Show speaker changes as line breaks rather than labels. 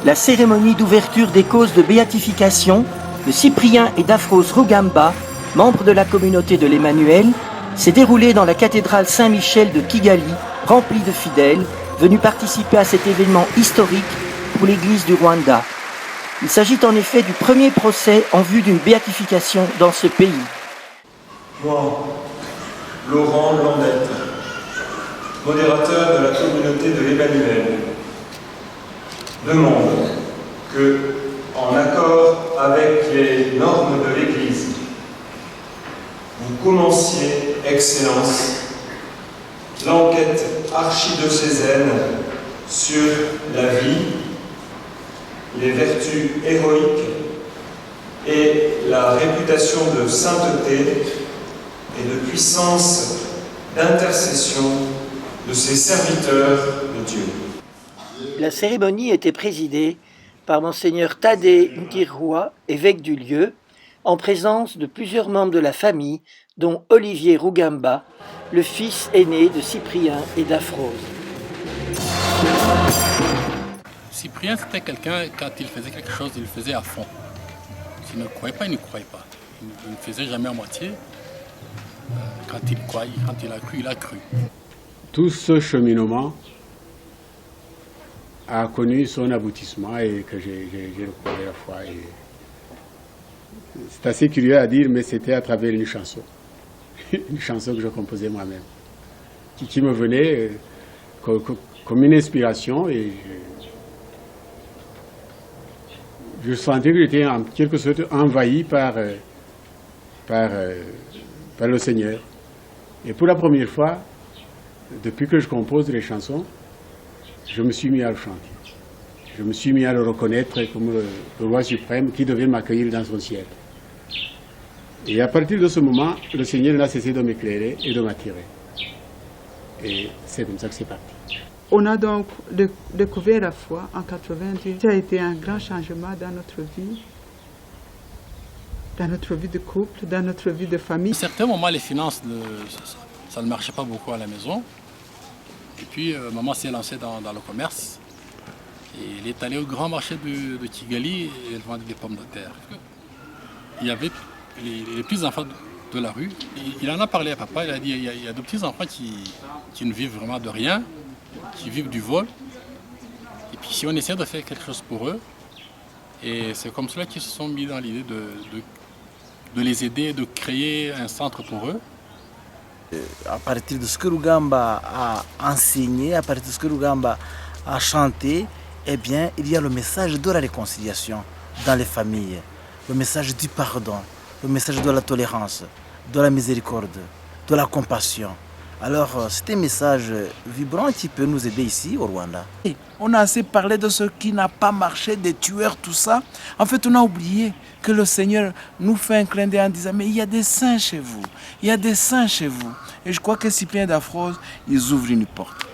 la cérémonie d'ouverture des causes de béatification de Cyprien et d'Afrose Rugamba, membres de la communauté de l'Emmanuel, s'est déroulée dans la cathédrale Saint-Michel de Kigali, remplie de fidèles venus participer à cet événement historique pour l'Église du Rwanda. Il s'agit en effet du premier procès en vue d'une béatification dans ce pays.
Moi, Laurent Landette, modérateur de la communauté de l'Emmanuel, demande que, en accord avec les normes de l'Église, vous commenciez, Excellence, l'enquête archidiocésaine sur la vie, les vertus héroïques et la réputation de sainteté et de puissance d'intercession de ces serviteurs de Dieu.
La cérémonie était présidée par Monseigneur Tadé Ngirwa, évêque du lieu, en présence de plusieurs membres de la famille, dont Olivier Rugamba, le fils aîné de Cyprien et d'Afrose.
Cyprien, c'était quelqu'un, quand il faisait quelque chose, il le faisait à fond. S'il ne croyait pas, il ne croyait pas. Il ne faisait jamais à moitié. Quand il croyait, quand il a cru, il a cru.
Tout ce cheminement a connu son aboutissement et que j'ai retrouvé la foi. C'est assez curieux à dire, mais c'était à travers une chanson. Une chanson que je composais moi-même, qui me venait comme une inspiration et je sentais que j'étais en quelque sorte envahi par le Seigneur. Et pour la première fois, depuis que je compose les chansons, je me suis mis à le chanter. Je me suis mis à le reconnaître comme le roi suprême qui devait m'accueillir dans son ciel. Et à partir de ce moment, le Seigneur n'a cessé de m'éclairer et de m'attirer. Et c'est comme ça que c'est parti.
On a donc découvert la foi en 90. Ça a été un grand changement dans notre vie de couple, dans notre vie de famille.
À certains moments, les finances, ça ne marchait pas beaucoup à la maison. Et puis, maman s'est lancée dans le commerce. Et elle est allée au grand marché de Kigali et elle vendait des pommes de terre. Il y avait les petits enfants de la rue. Il en a parlé à papa, il a dit il y a de petits enfants qui ne vivent vraiment de rien, qui vivent du vol. Et puis si on essaie de faire quelque chose pour eux, et c'est comme cela qu'ils se sont mis dans l'idée de les aider, de créer un centre pour eux.
À partir de ce que Rugamba a enseigné, à partir de ce que Rugamba a chanté, eh bien, il y a le message de la réconciliation dans les familles, le message du pardon, le message de la tolérance, de la miséricorde, de la compassion. Alors, c'est un message vibrant qui peut nous aider ici au Rwanda.
On a assez parlé de ce qui n'a pas marché, des tueurs, tout ça. En fait, on a oublié que le Seigneur nous fait un clin d'œil en disant « Mais il y a des saints chez vous, il y a des saints chez vous. » Et je crois que Cyprien et d'Afrose, ils ouvrent une porte.